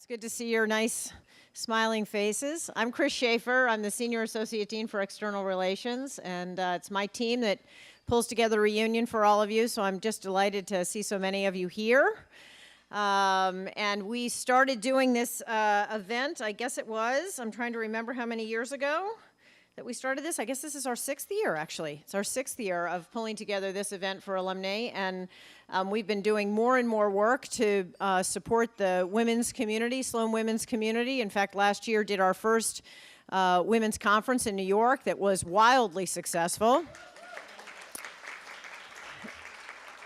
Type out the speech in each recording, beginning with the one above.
Good to see your nice smiling faces. I'm Chris Shaffer. I'm the Senior Associate Dean for External Relations, and it's my team that pulls together a reunion for all of you, so I'm just delighted to see so many of you here. And we started doing this event, I guess it was, I'm trying to remember how many years ago that we started this. I guess this is our 6th year, actually. It's our 6th year of pulling together this event for Alumnae, and we've been doing more and more work to support the women's community, Sloan women's community. In fact, last year did our first women's conference in New York that was wildly successful.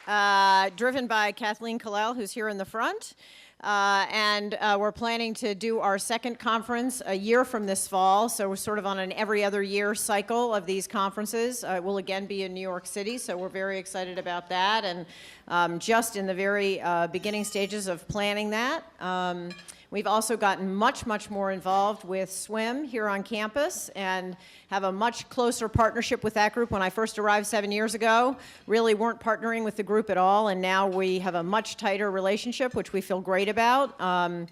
Driven by Kathleen Kalel, who's here in the front. And we're planning to do our second conference a year from this fall, so we're sort of on an every other year cycle of these conferences. It will again be in New York City, so we're very excited about that, and just in the very beginning stages of planning that. We've also gotten much, much more involved with swim here on campus and have a much closer partnership with that group. When I first arrived 7 years ago, really weren't partnering with the group at all, and now we have a much tighter relationship, which we feel great about. And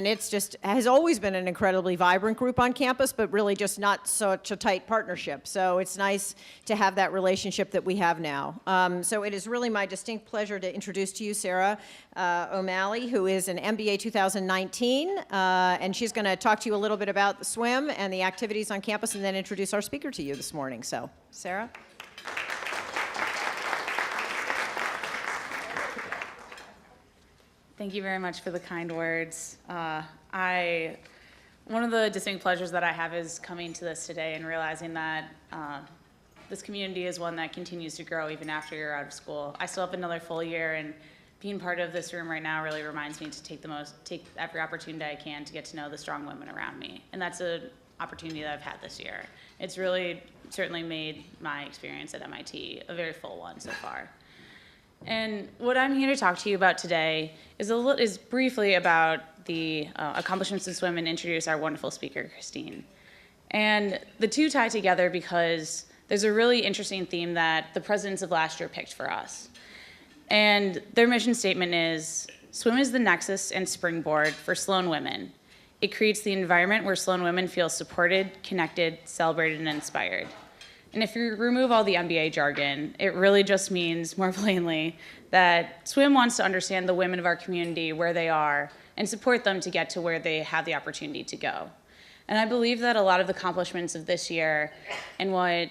it's just, has always been an incredibly vibrant group on campus, but really just not such a tight partnership. So it's nice to have that relationship that we have now. So it is really my distinct pleasure to introduce to you Sarah O'Malley, who is an MBA 2019. And she's going to talk to you a little bit about the swim and the activities on campus, and then introduce our speaker to you this morning. So, Sarah. Thank you very much for the kind words. One of the distinct pleasures that I have is coming to this today and realizing that this community is one that continues to grow even after you're out of school. I still have another full year, and being part of this room right now really reminds me to take every opportunity I can to get to know the strong women around me. And that's an opportunity that I've had this year. It's really certainly made my experience at MIT a very full one so far. And what I'm here to talk to you about today is briefly about the accomplishments of swim and introduce our wonderful speaker, Kristine. And the two tie together because there's a really interesting theme that the presidents of last year picked for us. And their mission statement is, swim is the nexus and springboard for Sloan women. It creates the environment where Sloan women feel supported, connected, celebrated, and inspired. And if you remove all the MBA jargon, it really just means, more plainly, that swim wants to understand the women of our community, where they are, and support them to get to where they have the opportunity to go. And I believe that a lot of the accomplishments of this year and what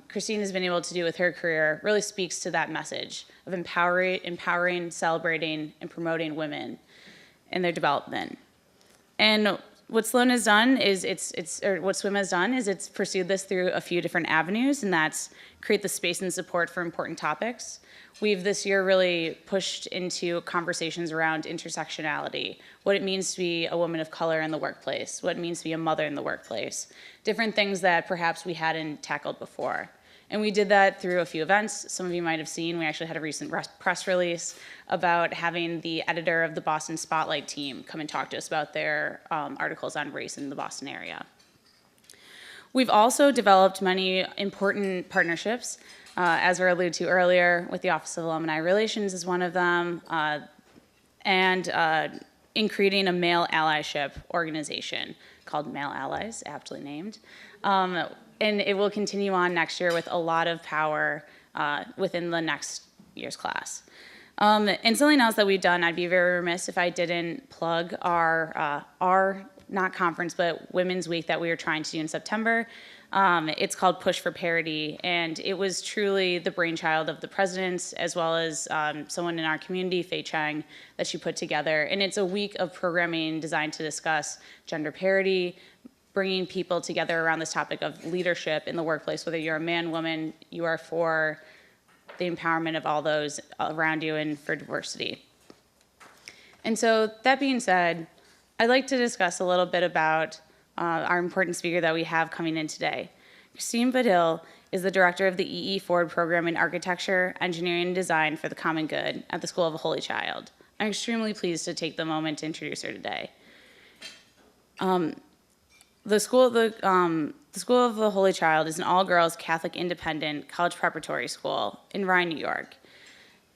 Kristine has been able to do with her career really speaks to that message of empowering, celebrating, and promoting women in their development. And what Sloan has done is what swim has done is it's pursued this through a few different avenues, and that's create the space and support for important topics. We've this year really pushed into conversations around intersectionality, what it means to be a woman of color in the workplace, what it means to be a mother in the workplace, different things that perhaps we hadn't tackled before. And we did that through a few events. Some of you might have seen, we actually had a recent press release about having the editor of the Boston Spotlight team come and talk to us about their articles on race in the Boston area. We've also developed many important partnerships, as were alluded to earlier, with the Office of Alumni Relations is one of them, and in creating a male allyship organization called Male Allies, aptly named. And it will continue on next year with a lot of power within the next year's class. And something else that we've done, I'd be very remiss if I didn't plug our not conference, but Women's Week that we were trying to do in September. It's called Push for Parity, and it was truly the brainchild of the presidents as well as someone in our community, Fei Cheng, that she put together. And it's a week of programming designed to discuss gender parity, bringing people together around this topic of leadership in the workplace, whether you're a man, woman, you are for the empowerment of all those around you and for diversity. And so that being said, I'd like to discuss a little bit about our important speaker that we have coming in today. Kristine Budill is the director of the EE Ford program in Architecture, Engineering, and Design for the Common Good at the School of the Holy Child. I'm extremely pleased to take the moment to introduce her today. The School of the Holy Child is an all-girls Catholic independent college preparatory school in Rye, New York.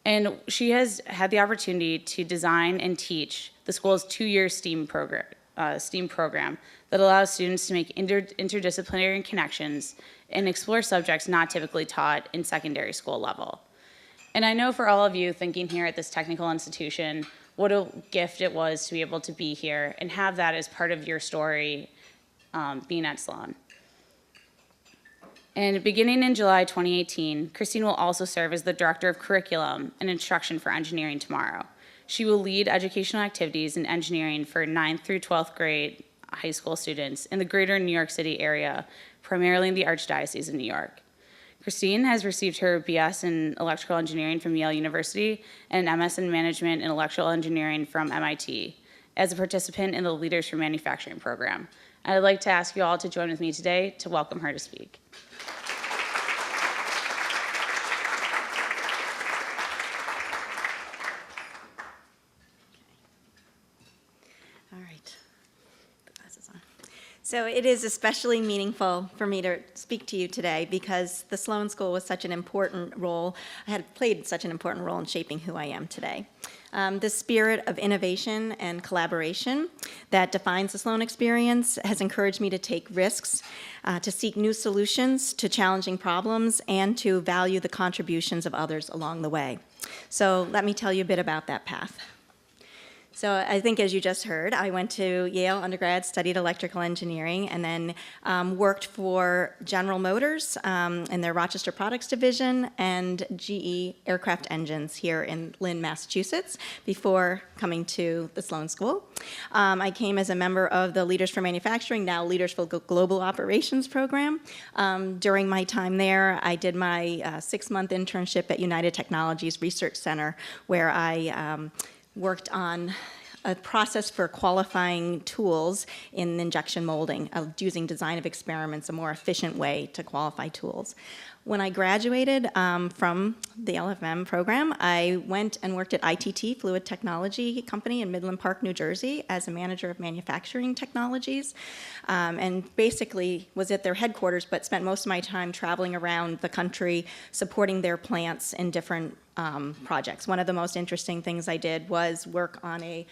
And she has had the opportunity to design and teach the school's 2-year STEAM program that allows students to make interdisciplinary connections and explore subjects not typically taught in secondary school level. And I know for all of you thinking here at this technical institution, what a gift it was to be able to be here and have that as part of your story being at Sloan. And beginning in July 2018, Kristine will also serve as the Director of Curriculum and Instruction for Engineering Tomorrow. She will lead educational activities in engineering for 9th through 12th grade high school students in the greater New York City area, primarily in the Archdiocese of New York. Kristine has received her BS in Electrical Engineering from Yale University and an MS in Management and Electrical Engineering from MIT as a participant in the Leaders for Manufacturing program. I'd like to ask you all to join with me today to welcome her to speak. All right. Put the glasses on. So it is especially meaningful for me to speak to you today because the Sloan School was such an important role, had played such an important role in shaping who I am today. The spirit of innovation and collaboration that defines the Sloan experience has encouraged me to take risks, to seek new solutions to challenging problems, and to value the contributions of others along the way. So let me tell you a bit about that path. So I think, as you just heard, I went to Yale undergrad, studied electrical engineering, and then worked for General Motors in their Rochester Products Division and GE Aircraft Engines here in Lynn, Massachusetts, before coming to the Sloan School. I came as a member of the Leaders for Manufacturing, now Leaders for Global Operations program. During my time there, I did my 6-month internship at United Technologies Research Center, where I worked on a process for qualifying tools in injection molding, using design of experiments, a more efficient way to qualify tools. When I graduated from the LFM program, I went and worked at ITT, Fluid Technology Company in Midland Park, New Jersey, as a manager of manufacturing technologies, and basically was at their headquarters, but spent most of my time traveling around the country, supporting their plants in different projects. One of the most interesting things I did was work on a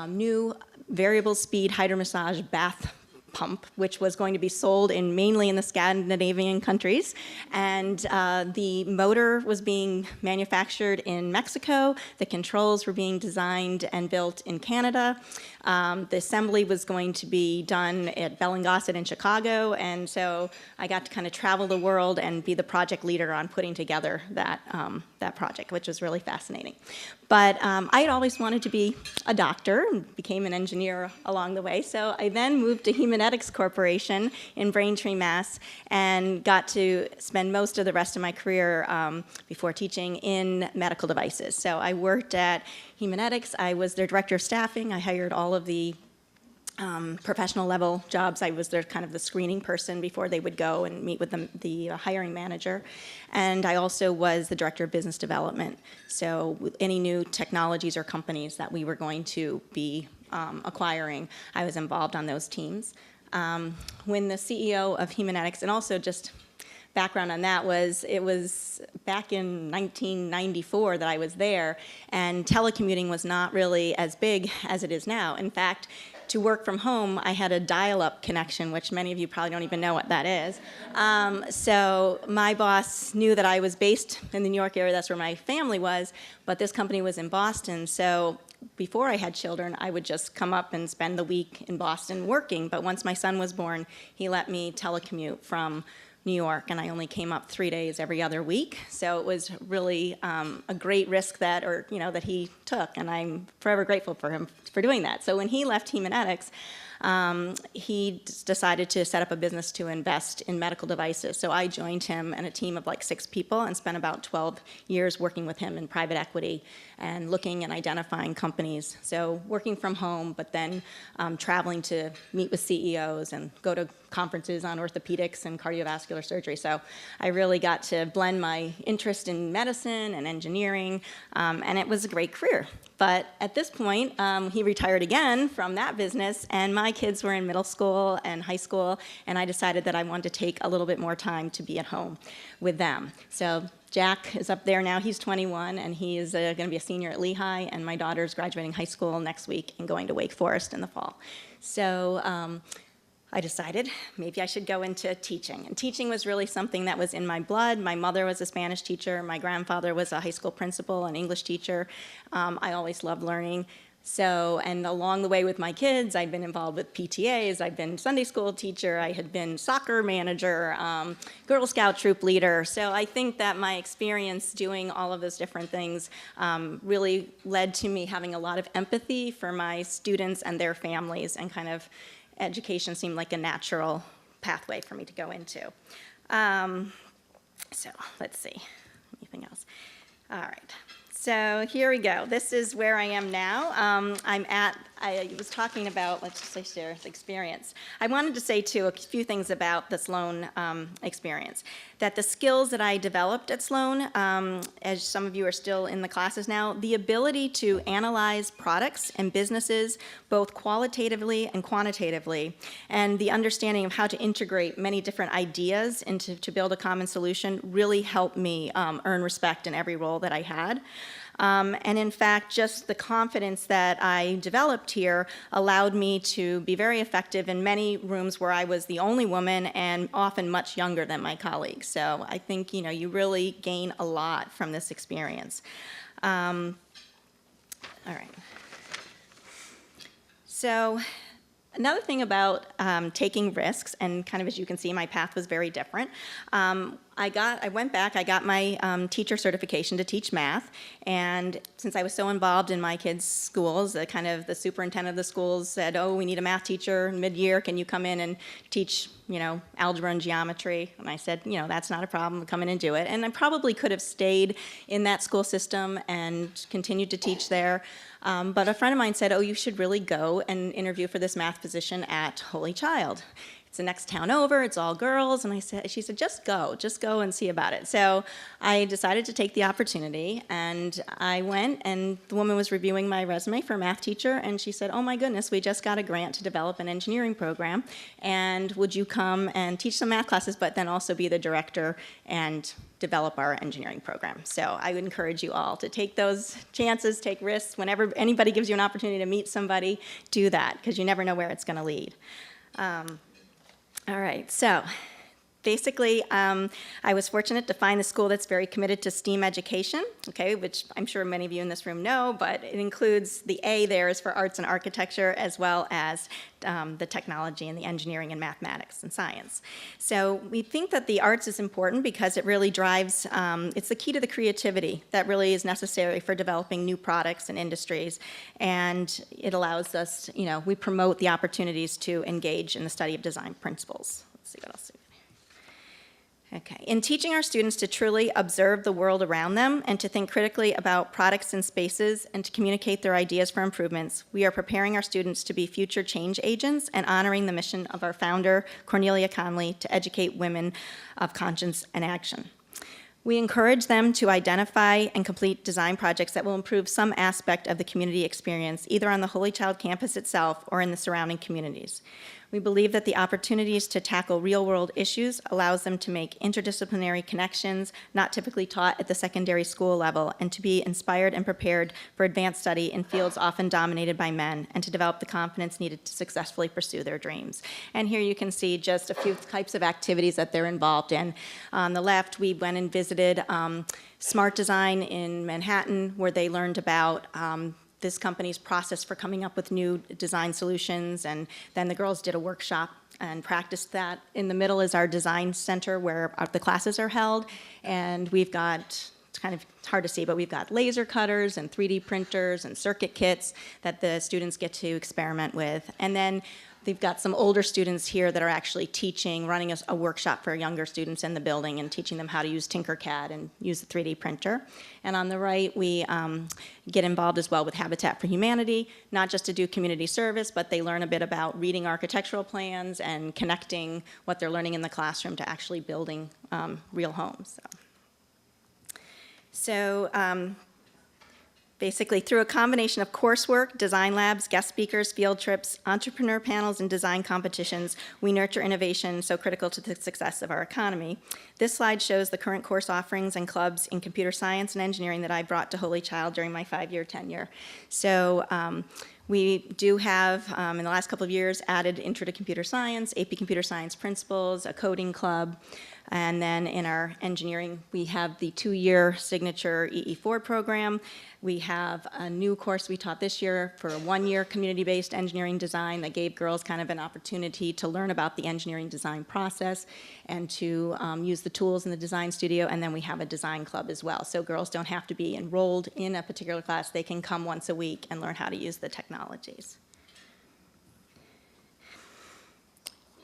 new variable speed hydromassage bath pump, which was going to be sold mainly in the Scandinavian countries. And the motor was being manufactured in Mexico. The controls were being designed and built in Canada. The assembly was going to be done at Bell & Gossett in Chicago. And so I got to kind of travel the world and be the project leader on putting together that project, which was really fascinating. But I had always wanted to be a doctor and became an engineer along the way. So I then moved to Haemonetics Corporation in Braintree, Mass, and got to spend most of the rest of my career before teaching in medical devices. So I worked at Haemonetics. I was their director of staffing. I hired all of the professional level jobs. I was their kind of the screening person before they would go and meet with the hiring manager. And I also was the director of business development. So with any new technologies or companies that we were going to be acquiring, I was involved on those teams. When the CEO of Haemonetics, and also just background on that was, it was back in 1994 that I was there, and telecommuting was not really as big as it is now. In fact, to work from home, I had a dial-up connection, which many of you probably don't even know what that is. So my boss knew that I was based in the New York area, that's where my family was, but this company was in Boston. So before I had children, I would just come up and spend the week in Boston working. But once my son was born, he let me telecommute from New York, and I only came up 3 days every other week. So it was really a great risk that he took, and I'm forever grateful for him for doing that. So when he left Haemonetics, he decided to set up a business to invest in medical devices. So I joined him and a team of like 6 people and spent about 12 years working with him in private equity and looking and identifying companies. So working from home, but then traveling to meet with CEOs and go to conferences on orthopedics and cardiovascular surgery. So I really got to blend my interest in medicine and engineering, and it was a great career. But at this point, he retired again from that business, and my kids were in middle school and high school, and I decided that I wanted to take a little bit more time to be at home with them. So Jack is up there now. He's 21, and he is going to be a senior at Lehigh, and my daughter's graduating high school next week and going to Wake Forest in the fall. So I decided maybe I should go into teaching. And teaching was really something that was in my blood. My mother was a Spanish teacher. My grandfather was a high school principal, an English teacher. I always loved learning. So, and along the way with my kids, I'd been involved with PTAs, I'd been Sunday school teacher, I had been soccer manager, Girl Scout troop leader. So I think that my experience doing all of those different things really led to me having a lot of empathy for my students and their families, and kind of education seemed like a natural pathway for me to go into. So let's see, anything else? All right. So here we go. This is where I am now. I was talking about, let's just say, share experience. I wanted to say, too, a few things about the Sloan experience. That the skills that I developed at Sloan, as some of you are still in the classes now, the ability to analyze products and businesses, both qualitatively and quantitatively, and the understanding of how to integrate many different ideas to build a common solution really helped me earn respect in every role that I had. And in fact, just the confidence that I developed here allowed me to be very effective in many rooms where I was the only woman and often much younger than my colleagues. So I think, you really gain a lot from this experience. All right. So another thing about taking risks, and kind of as you can see, my path was very different. I went back, I got my teacher certification to teach math, and since I was so involved in my kids' schools, the superintendent of the schools said, oh, we need a math teacher mid-year, can you come in and teach, algebra and geometry? And I said, that's not a problem, come in and do it. And I probably could have stayed in that school system and continued to teach there, but a friend of mine said, oh, you should really go and interview for this math position at Holy Child. It's the next town over, it's all girls, and she said, just go and see about it. So I decided to take the opportunity, and I went, and the woman was reviewing my resume for a math teacher, and she said, oh my goodness, we just got a grant to develop an engineering program, and would you come and teach some math classes, but then also be the director and develop our engineering program. So I would encourage you all to take those chances, take risks. Whenever anybody gives you an opportunity to meet somebody, do that, because you never know where it's going to lead. All right, so basically, I was fortunate to find a school that's very committed to STEAM education, okay, which I'm sure many of you in this room know, but it includes the A there is for arts and architecture, as well as the technology and the engineering and mathematics and science. So we think that the arts is important because it really drives, it's the key to the creativity that really is necessary for developing new products and industries, and it allows us, we promote the opportunities to engage in the study of design principles. Let's see what else. Okay. In teaching our students to truly observe the world around them and to think critically about products and spaces and to communicate their ideas for improvements, we are preparing our students to be future change agents and honoring the mission of our founder, Cornelia Conley, to educate women of conscience and action. We encourage them to identify and complete design projects that will improve some aspect of the community experience, either on the Holy Child campus itself or in the surrounding communities. We believe that the opportunities to tackle real-world issues allows them to make interdisciplinary connections not typically taught at the secondary school level, and to be inspired and prepared for advanced study in fields often dominated by men, and to develop the confidence needed to successfully pursue their dreams. And here you can see just a few types of activities that they're involved in. On the left, we went and visited Smart Design in Manhattan, where they learned about this company's process for coming up with new design solutions, and then the girls did a workshop and practiced that. In the middle is our design center where the classes are held, and we've got, it's kind of hard to see, but we've got laser cutters and 3D printers and circuit kits that the students get to experiment with. And then they've got some older students here that are actually teaching, running a workshop for younger students in the building and teaching them how to use Tinkercad and use the 3D printer. And on the right, we get involved as well with Habitat for Humanity, not just to do community service, but they learn a bit about reading architectural plans and connecting what they're learning in the classroom to actually building real homes. So Basically, through a combination of coursework, design labs, guest speakers, field trips, entrepreneur panels, and design competitions, we nurture innovation so critical to the success of our economy. This slide shows the current course offerings and clubs in computer science and engineering that I brought to Holy Child during my 5-year tenure. So we do have, in the last couple of years, added Intro to Computer Science, AP Computer Science Principles, a coding club, and then in our engineering, we have the 2-year signature EE4 program. We have a new course we taught this year for a 1-year community-based engineering design that gave girls kind of an opportunity to learn about the engineering design process and to use the tools in the design studio. And then we have a design club as well. So girls don't have to be enrolled in a particular class. They can come once a week and learn how to use the technologies.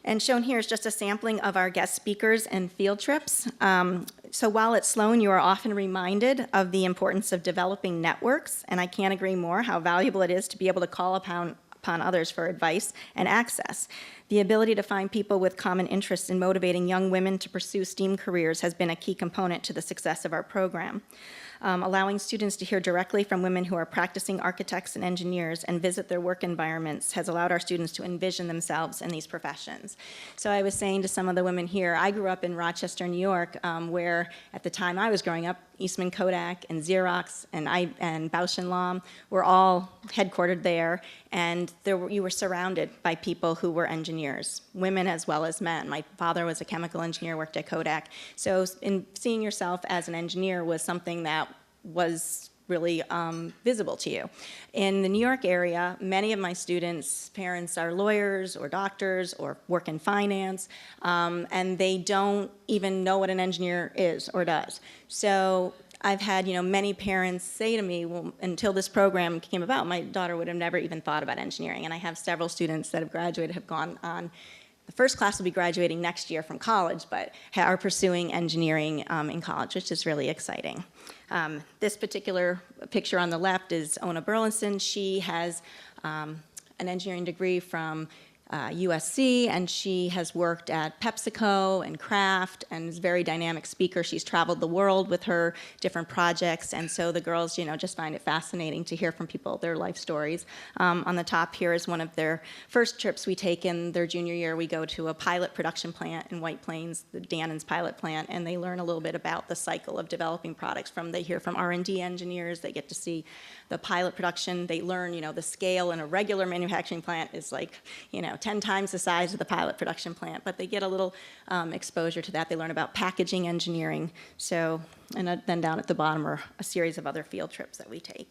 And shown here is just a sampling of our guest speakers and field trips. So while at Sloan, you are often reminded of the importance of developing networks, and I can't agree more how valuable it is to be able to call upon others for advice and access. The ability to find people with common interests in motivating young women to pursue STEAM careers has been a key component to the success of our program. Allowing students to hear directly from women who are practicing architects and engineers and visit their work environments has allowed our students to envision themselves in these professions. So I was saying to some of the women here, I grew up in Rochester, New York, where at the time I was growing up, Eastman Kodak and Xerox and Bausch and Lomb were all headquartered there, and you were surrounded by people who were engineers, women as well as men. My father was a chemical engineer, worked at Kodak. So in seeing yourself as an engineer was something that was really visible to you. In the New York area, many of my students' parents are lawyers or doctors or work in finance, and they don't even know what an engineer is or does. So I've had, many parents say to me, well, until this program came about, my daughter would have never even thought about engineering. And I have several students that have graduated, have gone on. The first class will be graduating next year from college, but are pursuing engineering in college, which is really exciting. This particular picture on the left is Ona Burleson. She has an engineering degree from USC, and she has worked at PepsiCo and Kraft and is a very dynamic speaker. She's traveled the world with her different projects, and so the girls, just find it fascinating to hear from people, their life stories. On the top here is one of their first trips we take in their junior year. We go to a pilot production plant in White Plains, the Dannon's pilot plant, and they learn a little bit about the cycle of developing products. They hear from R&D engineers, they get to see the pilot production, they learn, the scale in a regular manufacturing plant is like, 10 times the size of the pilot production plant, but they get a little exposure to that. They learn about packaging engineering. So, and then down at the bottom are a series of other field trips that we take.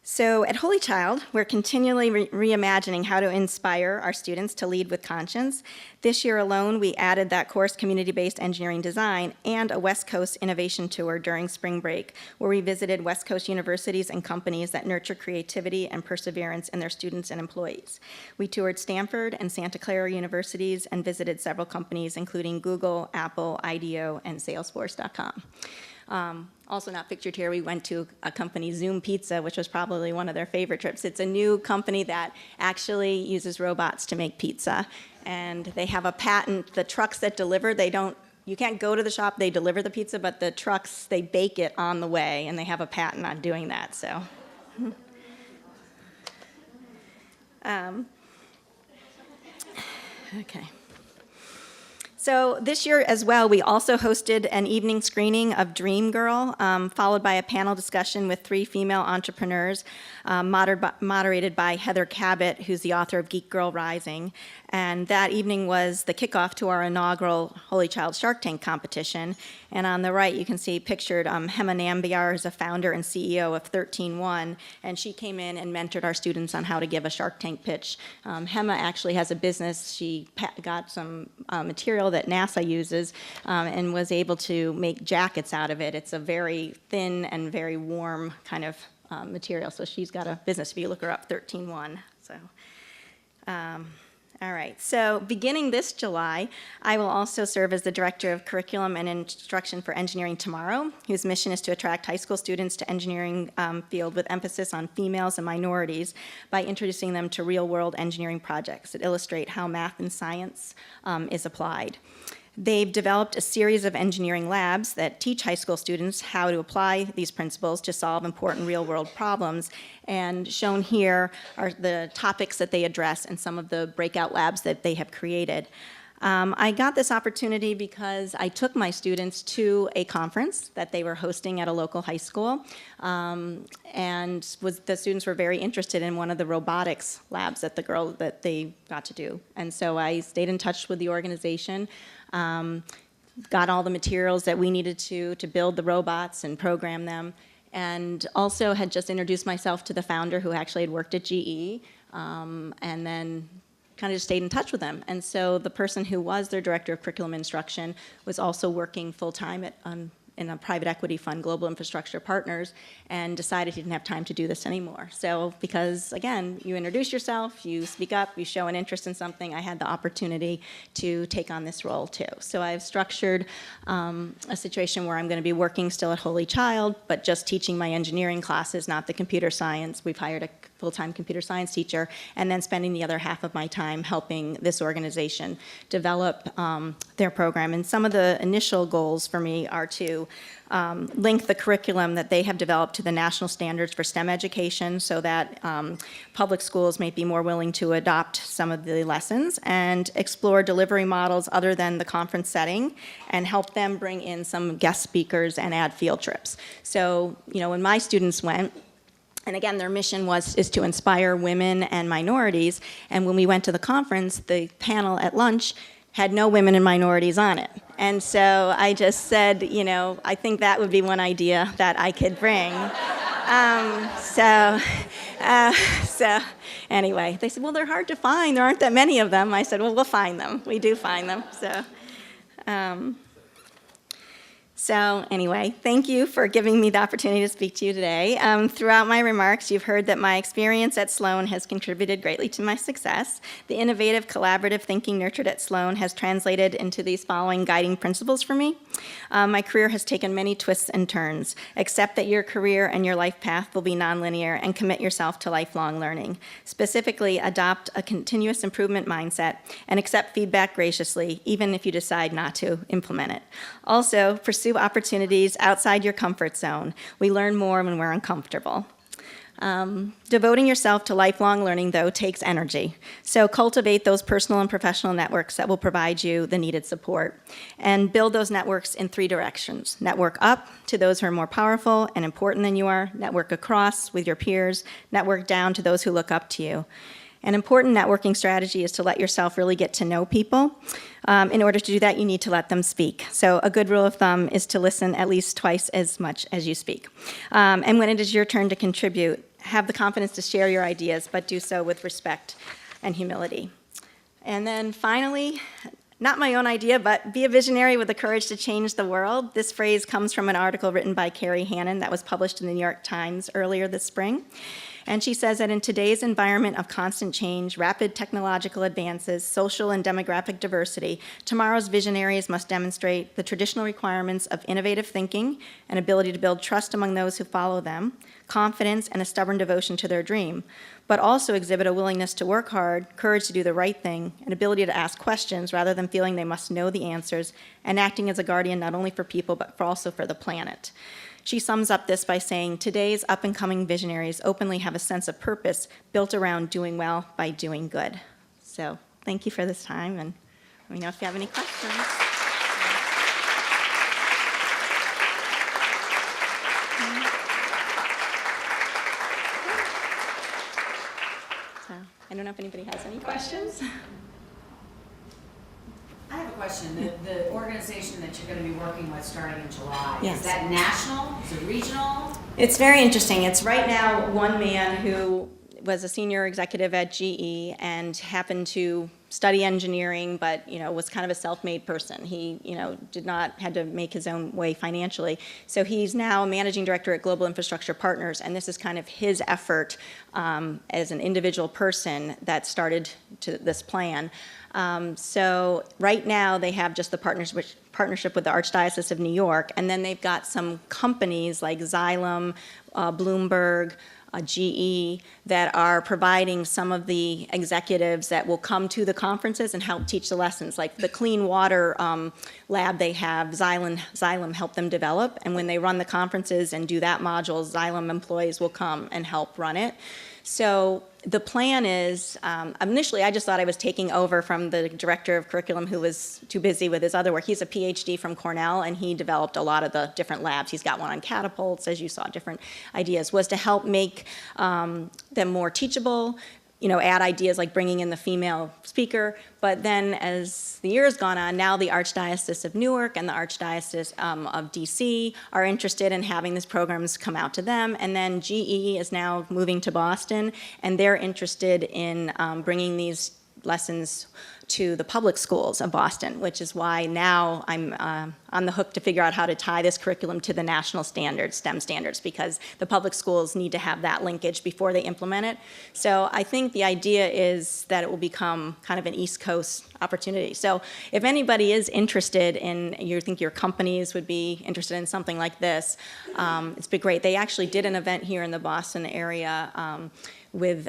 So at Holy Child, we're continually reimagining how to inspire our students to lead with conscience. This year alone, we added that course, Community-Based Engineering Design, and a West Coast innovation tour during spring break, where we visited West Coast universities and companies that nurture creativity and perseverance in their students and employees. We toured Stanford and Santa Clara universities and visited several companies, including Google, Apple, IDEO, and Salesforce.com. Also not pictured here, we went to a company, Zoom Pizza, which was probably one of their favorite trips. It's a new company that actually uses robots to make pizza. And they have a patent, the trucks that deliver, you can't go to the shop, they deliver the pizza, but the trucks, they bake it on the way, and they have a patent on doing that, so. Okay. So this year as well, we also hosted an evening screening of Dreamgirl, followed by a panel discussion with 3 female entrepreneurs, moderated by Heather Cabot, who's the author of Geek Girl Rising. And that evening was the kickoff to our inaugural Holy Child Shark Tank competition. And on the right, you can see pictured Hema Nambiar is a founder and CEO of 13One, and she came in and mentored our students on how to give a Shark Tank pitch. Hema actually has a business. She got some material that NASA uses and was able to make jackets out of it. It's a very thin and very warm kind of material. So she's got a business. If you look her up, 13One. So. All right, so beginning this July, I will also serve as the Director of Curriculum and Instruction for Engineering Tomorrow, whose mission is to attract high school students to engineering field with emphasis on females and minorities by introducing them to real-world engineering projects that illustrate how math and science is applied. They've developed a series of engineering labs that teach high school students how to apply these principles to solve important real-world problems. And shown here are the topics that they address and some of the breakout labs that they have created. I got this opportunity because I took my students to a conference that they were hosting at a local high school, and the students were very interested in one of the robotics labs that they got to do. And so I stayed in touch with the organization, got all the materials that we needed to build the robots and program them, and also had just introduced myself to the founder who actually had worked at GE, and then kind of just stayed in touch with them. And so the person who was their director of curriculum instruction was also working full-time in a private equity fund, Global Infrastructure Partners, and decided he didn't have time to do this anymore. So because, again, you introduce yourself, you speak up, you show an interest in something, I had the opportunity to take on this role too. So I've structured a situation where I'm going to be working still at Holy Child, but just teaching my engineering classes, not the computer science. We've hired a full-time computer science teacher, and then spending the other half of my time helping this organization develop their program. And some of the initial goals for me are to link the curriculum that they have developed to the national standards for STEM education so that public schools may be more willing to adopt some of the lessons, and explore delivery models other than the conference setting and help them bring in some guest speakers and add field trips. So, when my students went, and again, their mission is to inspire women and minorities. And when we went to the conference, the panel at lunch had no women and minorities on it. And so I just said, I think that would be one idea that I could bring. So anyway, they said, well, they're hard to find. There aren't that many of them. I said, well, we'll find them. We do find them. So anyway, thank you for giving me the opportunity to speak to you today. Throughout my remarks, you've heard that my experience at Sloan has contributed greatly to my success. The innovative, collaborative thinking nurtured at Sloan has translated into these following guiding principles for me. My career has taken many twists and turns. Accept that your career and your life path will be nonlinear, and commit yourself to lifelong learning. Specifically, adopt a continuous improvement mindset and accept feedback graciously, even if you decide not to implement it. Also, pursue opportunities outside your comfort zone. We learn more when we're uncomfortable. Devoting yourself to lifelong learning, though, takes energy. So cultivate those personal and professional networks that will provide you the needed support. And build those networks in 3 directions. Network up to those who are more powerful and important than you are. Network across with your peers. Network down to those who look up to you. An important networking strategy is to let yourself really get to know people. In order to do that, you need to let them speak. So a good rule of thumb is to listen at least twice as much as you speak. And when it is your turn to contribute, have the confidence to share your ideas, but do so with respect and humility. And then finally, not my own idea, but be a visionary with the courage to change the world. This phrase comes from an article written by Carrie Hannon that was published in the New York Times earlier this spring. And she says that in today's environment of constant change, rapid technological advances, social and demographic diversity, tomorrow's visionaries must demonstrate the traditional requirements of innovative thinking, an ability to build trust among those who follow them, confidence, and a stubborn devotion to their dream, but also exhibit a willingness to work hard, courage to do the right thing, an ability to ask questions rather than feeling they must know the answers, and acting as a guardian not only for people, but also for the planet. She sums up this by saying, today's up-and-coming visionaries openly have a sense of purpose built around doing well by doing good. So thank you for this time, and let me know if you have any questions. So I don't know if anybody has any questions. I have a question. The organization that you're going to be working with starting in July, Yes. Is that national? Is it regional? It's very interesting. It's right now one man who was a senior executive at GE and happened to study engineering, but was kind of a self-made person. He had to make his own way financially. So he's now managing director at Global Infrastructure Partners, and this is kind of his effort as an individual person that started to this plan. So right now they have just the partnership with the Archdiocese of New York, and then they've got some companies like Xylem, Bloomberg, GE, that are providing some of the executives that will come to the conferences and help teach the lessons. Like the clean water lab they have, Xylem helped them develop, and when they run the conferences and do that module, Xylem employees will come and help run it. So the plan is, initially I just thought I was taking over from the director of curriculum who was too busy with his other work. He's a PhD from Cornell, and he developed a lot of the different labs. He's got one on catapults, as you saw, different ideas, was to help make them more teachable, add ideas like bringing in the female speaker. But then as the years gone on, now the Archdiocese of Newark and the Archdiocese of DC are interested in having these programs come out to them. And then GE is now moving to Boston, and they're interested in bringing these lessons to the public schools of Boston, which is why now I'm on the hook to figure out how to tie this curriculum to the national standards, STEM standards, because the public schools need to have that linkage before they implement it. So I think the idea is that it will become kind of an East Coast opportunity. So if anybody is interested in, you think your companies would be interested in something like this, it's been great. They actually did an event here in the Boston area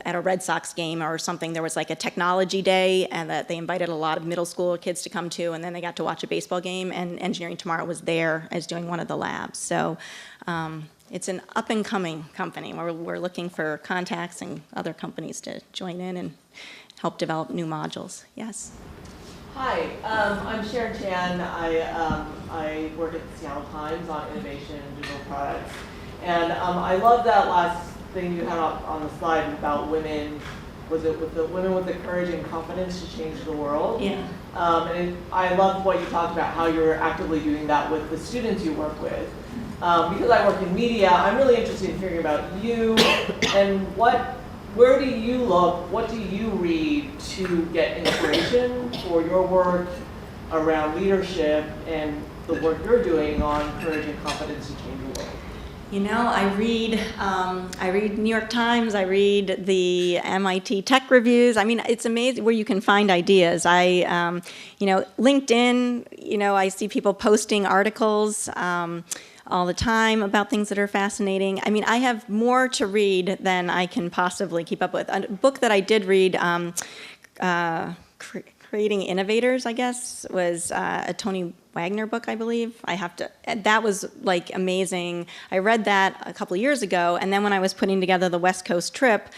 at a Red Sox game or something. There was like a technology day, and that they invited a lot of middle school kids to come to, and then they got to watch a baseball game, and Engineering Tomorrow was there as doing one of the labs. So it's an up-and-coming company where we're looking for contacts and other companies to join in and help develop new modules. Yes? Hi, I'm Sharon Chan. I work at the Seattle Times on innovation and digital products. And I love that last thing you had up on the slide about women. Was it with the women with the courage and confidence to change the world? Yeah. And I loved what you talked about, how you're actively doing that with the students you work with. Because I work in media, I'm really interested in hearing about you and where do you look, what do you read to get inspiration for your work around leadership and the work you're doing on courage and confidence to change the world? I read New York Times, I read the MIT Tech Reviews. I mean, it's amazing where you can find ideas. LinkedIn, I see people posting articles all the time about things that are fascinating. I mean, I have more to read than I can possibly keep up with. A book that I did read, Creating Innovators, I guess, was a Tony Wagner book, I believe. That was like amazing. I read that a couple of years ago, and then when I was putting together the West Coast trip,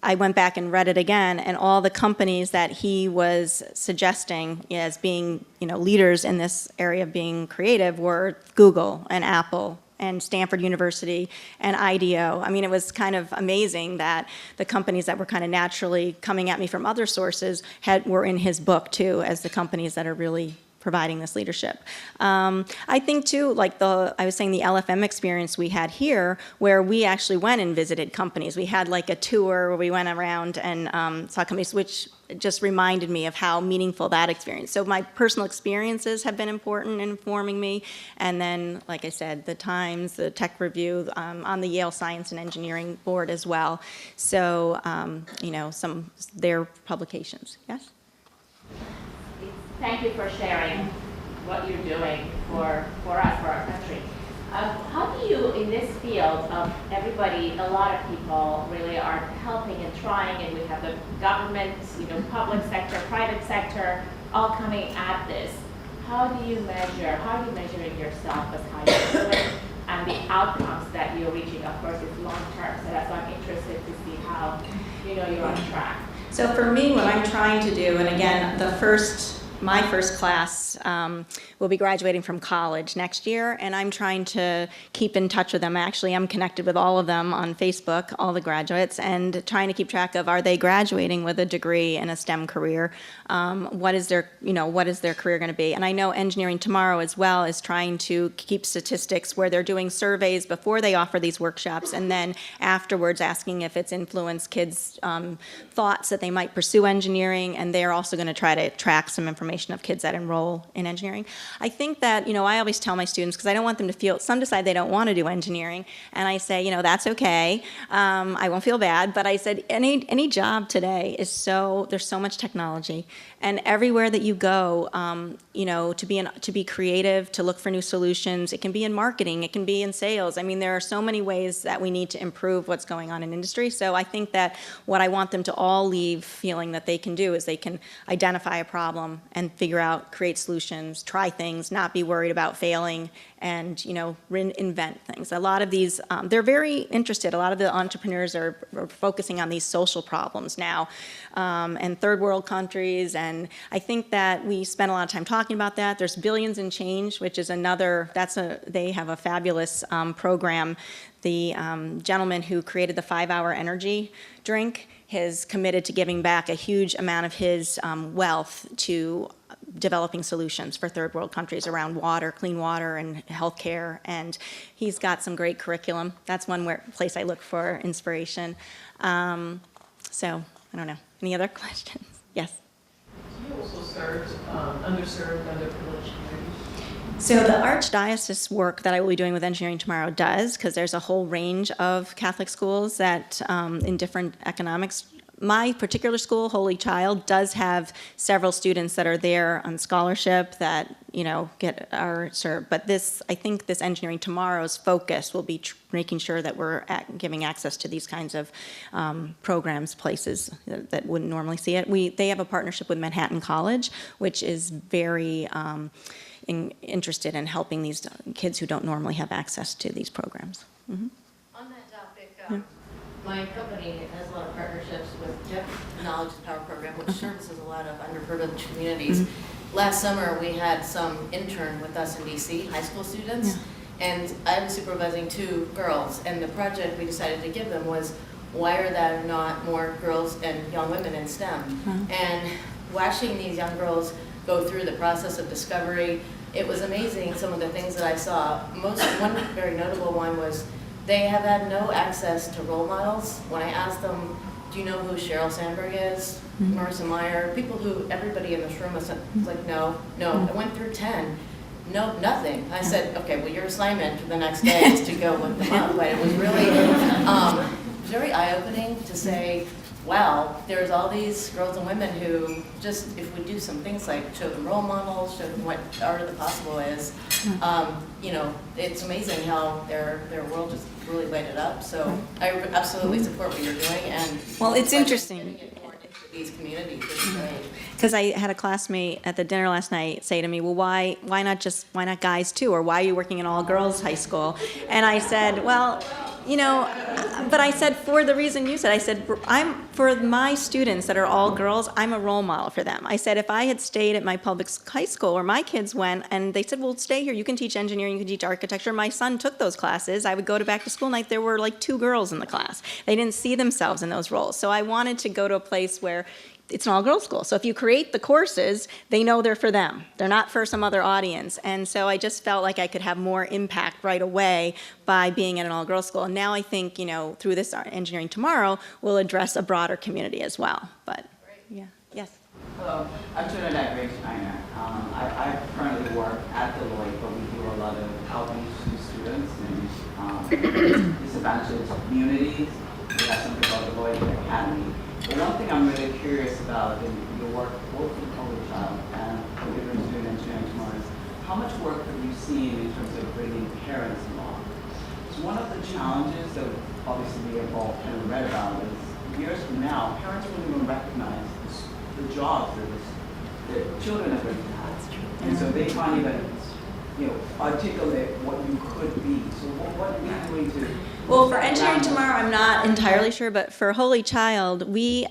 I went back and read it again, and all the companies that he was suggesting as being, leaders in this area of being creative were Google and Apple and Stanford University and IDEO. I mean, it was kind of amazing that the companies that were kind of naturally coming at me from other sources were in his book too, as the companies that are really providing this leadership. I think too, like I was saying, the LFM experience we had here, where we actually went and visited companies. We had like a tour where we went around and saw companies, which just reminded me of how meaningful that experience. So my personal experiences have been important in informing me. And then, like I said, the Times, the Tech Review, on the Yale Science and Engineering Board as well. So, their publications. Yes? Thank you for sharing what you're doing for us, for our country. How do you, in this field, a lot of people really are helping and trying, and we have the government, public sector, private sector, all coming at this. How do you measure it yourself as how you're doing and the outcomes that you're reaching? Of course, it's long term, so that's why I'm interested to see how you're on track. So for me, what I'm trying to do, and again, my first class will be graduating from college next year, and I'm trying to keep in touch with them. Actually, I'm connected with all of them on Facebook, all the graduates, and trying to keep track of, are they graduating with a degree in a STEM career? What is their career going to be? And I know Engineering Tomorrow as well is trying to keep statistics where they're doing surveys before they offer these workshops, and then afterwards asking if it's influenced kids' thoughts that they might pursue engineering, and they're also going to try to track some information transformation of kids that enroll in engineering. I think that, I always tell my students, because I don't want them to feel, some decide they don't want to do engineering, and I say, that's okay. I won't feel bad, but I said, any job today is there's so much technology, and everywhere that you go, to be creative, to look for new solutions. It can be in marketing, it can be in sales. I mean, there are so many ways that we need to improve what's going on in industry. So I think that what I want them to all leave feeling that they can do is they can identify a problem and figure out, create solutions, try things, not be worried about failing, and invent things. A lot of these, they're very interested. A lot of the entrepreneurs are focusing on these social problems now, and third world countries. And I think that we spend a lot of time talking about that. There's Billions in Change, which is they have a fabulous program. The gentleman who created the 5-Hour Energy drink has committed to giving back a huge amount of his wealth to developing solutions for third world countries around water, clean water, and healthcare. And he's got some great curriculum. That's one place I look for inspiration. So I don't know. Any other questions? Yes. You also served underserved, underprivileged communities. So the Archdiocese work that I will be doing with Engineering Tomorrow does, because there's a whole range of Catholic schools that in different economics. My particular school, Holy Child, does have several students that are there on scholarship that are served. But I think this Engineering Tomorrow's focus will be making sure that we're giving access to these kinds of programs, places that wouldn't normally see it. They have a partnership with Manhattan College, which is very interested in helping these kids who don't normally have access to these programs. Mm-hmm. On that topic, my company has a lot of partnerships with Knowledge is Power program, which services a lot of underprivileged communities. Mm-hmm. Last summer, we had some intern with us in DC, high school students, and I was supervising 2 girls, and the project we decided to give them was, why are there not more girls and young women in STEM? Mm-hmm. And watching these young girls go through the process of discovery, it was amazing some of the things that I saw. One very notable one was they have had no access to role models. When I asked them, do you know who Sheryl Sandberg is? Mm-hmm. Marissa Meyer, people who everybody in this room was like, no. Mm-hmm. I went through 10. No, nothing. I said, okay, well, your assignment for the next day is to go look them up. But it was really very eye-opening to say, wow, there's all these girls and women who just, if we do some things like show them role models, show them what art of the possible is, it's amazing how their world just really lighted up. So I absolutely support what you're doing. And well, it's interesting. Getting it more into these communities is great. Because I had a classmate at the dinner last night say to me, well, why not guys too? Or why are you working in all girls high school? And I said, well, but I said, for the reason you said, I said, for my students that are all girls, I'm a role model for them. I said, if I had stayed at my public high school where my kids went and they said, well, stay here, you can teach engineering, you can teach architecture. My son took those classes. I would go to back to school night, there were like 2 girls in the class. They didn't see themselves in those roles. So I wanted to go to a place where it's an all-girls school. So if you create the courses, they know they're for them. They're not for some other audience. And so I just felt like I could have more impact right away by being at an all-girls school. And now I think, through this Engineering Tomorrow, we'll address a broader community as well. But, yeah, yes. Hello, I'm Trinidad Greg Steiner. I currently work at Deloitte, but we do a lot of outreach to students in disadvantaged communities. We have something called Deloitte Academy. But one thing I'm really curious about in your work, both in Holy Child and what you're doing in Engineering Tomorrow, is how much work have you seen in terms of bringing parents along? So one of the challenges that obviously we have all kind of read about is years from now, parents won't even recognize the jobs that their children are going to have. And so they can't even articulate what you could be. So what are we doing to... Well, for Engineering Tomorrow, I'm not entirely sure, but for Holy Child, we,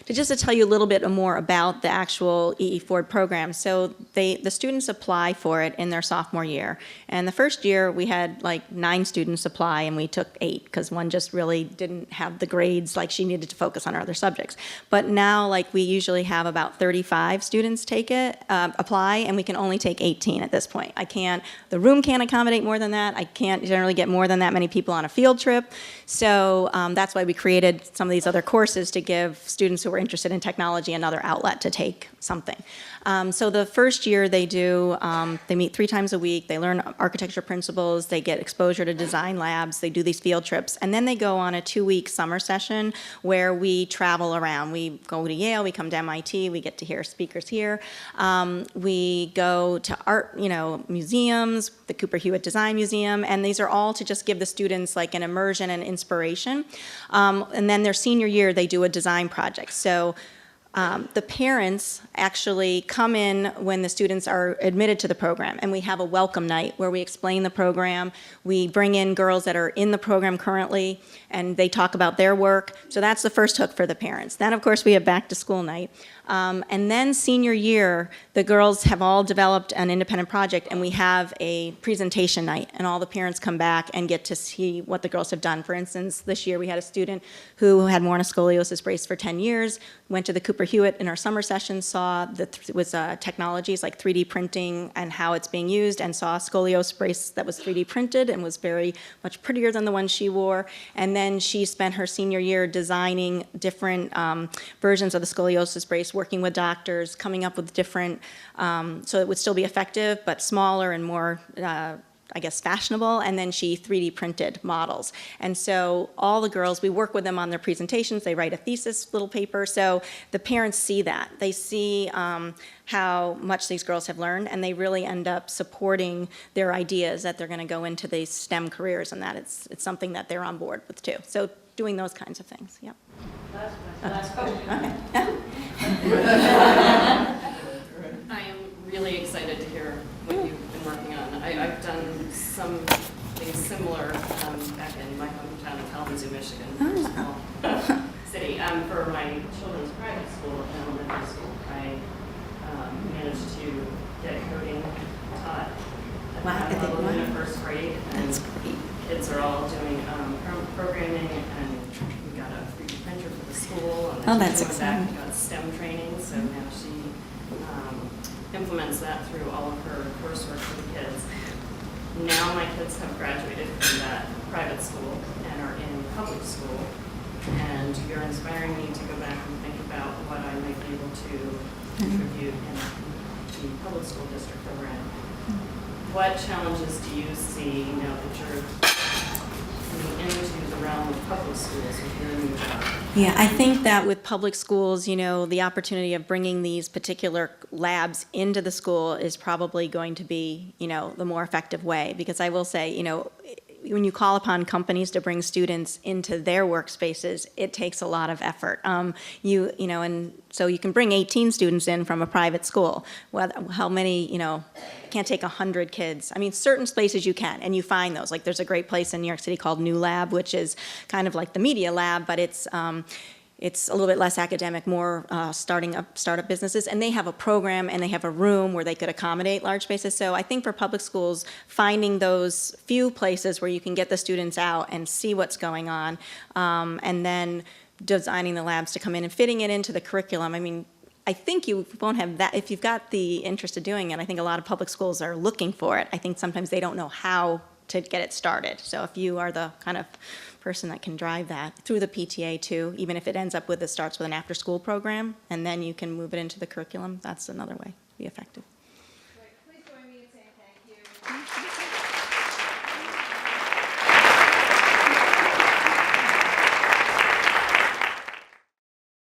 just to tell you a little bit more about the actual EE Ford program. So the students apply for it in their sophomore year. And the first year, we had like 9 students apply, and we took 8, because one just really didn't have the grades, like she needed to focus on her other subjects. But now, like, we usually have about 35 students take it, apply, and we can only take 18 at this point. The room can't accommodate more than that. I can't generally get more than that many people on a field field trip. So that's why we created some of these other courses to give students who are interested in technology another outlet to take something. So the first year they meet 3 times a week, they learn architecture principles, they get exposure to design labs, they do these field trips, and then they go on a 2-week summer session where we travel around. We go to Yale, we come to MIT, we get to hear speakers here. We go to art, museums, the Cooper Hewitt Design Museum, and these are all to just give the students like an immersion and inspiration. And then their senior year, they do a design project. So the parents actually come in when the students are admitted to the program, and we have a welcome night where we explain the program. We bring in girls that are in the program currently, and they talk about their work. So that's the first hook for the parents. Then, of course, we have back to school night. And then senior year, the girls have all developed an independent project, and we have a presentation night, and all the parents come back and get to see what the girls have done. For instance, this year we had a student who had worn a scoliosis brace for 10 years, went to the Cooper Hewitt in our summer session, saw technologies like 3D printing and how it's being used, and saw a scoliosis brace that was 3D printed and was very much prettier than the one she wore. And then she spent her senior year designing different versions of the scoliosis brace, working with doctors, coming up with different, so it would still be effective, but smaller and more, fashionable, and then she 3D printed models. And so all the girls, we work with them on their presentations, they write a thesis little paper, so the parents see that. They see how much these girls have learned, and they really end up supporting their ideas that they're gonna go into these STEM careers, and that it's something that they're on board with too. So doing those kinds of things, yep. Last question. I am really excited to hear what you've been working on. I've done something similar back in my hometown of Kalamazoo, Michigan, a small city. For my children's private school and elementary school, I managed to get coding taught at the level in first grade, and kids are all doing programming, and we got a 3D printer for the school, and then she went back and got STEM training, so now she implements that through all of her coursework for the kids. Now my kids have graduated from that private school and are in public school, and you're inspiring me to go back and think about what I might be able to contribute in the public school district program. What challenges do you see now that you're coming into the realm of public schools with your new job? Yeah, I think that with public schools, the opportunity of bringing these particular labs into the school is probably going to be, the more effective way. Because I will say, when you call upon companies to bring students into their workspaces, it takes a lot of effort. And so you can bring 18 students in from a private school. Well, how many, can't take 100 kids. I mean, certain places you can, and you find those. Like there's a great place in New York City called New Lab, which is kind of like the media lab, but it's a little bit less academic, more startup businesses, and they have a program and they have a room where they could accommodate large spaces. So I think for public schools, finding those few places where you can get the students out and see what's going on, and then designing the labs to come in and fitting it into the curriculum. I mean, I think you won't have that, if you've got the interest of doing it, I think a lot of public schools are looking for it. I think sometimes they don't know how to get it started. So if you are the kind of person that can drive that through the PTA too, even if it ends up with, it starts with an after-school program, and then you can move it into the curriculum, that's another way to be effective.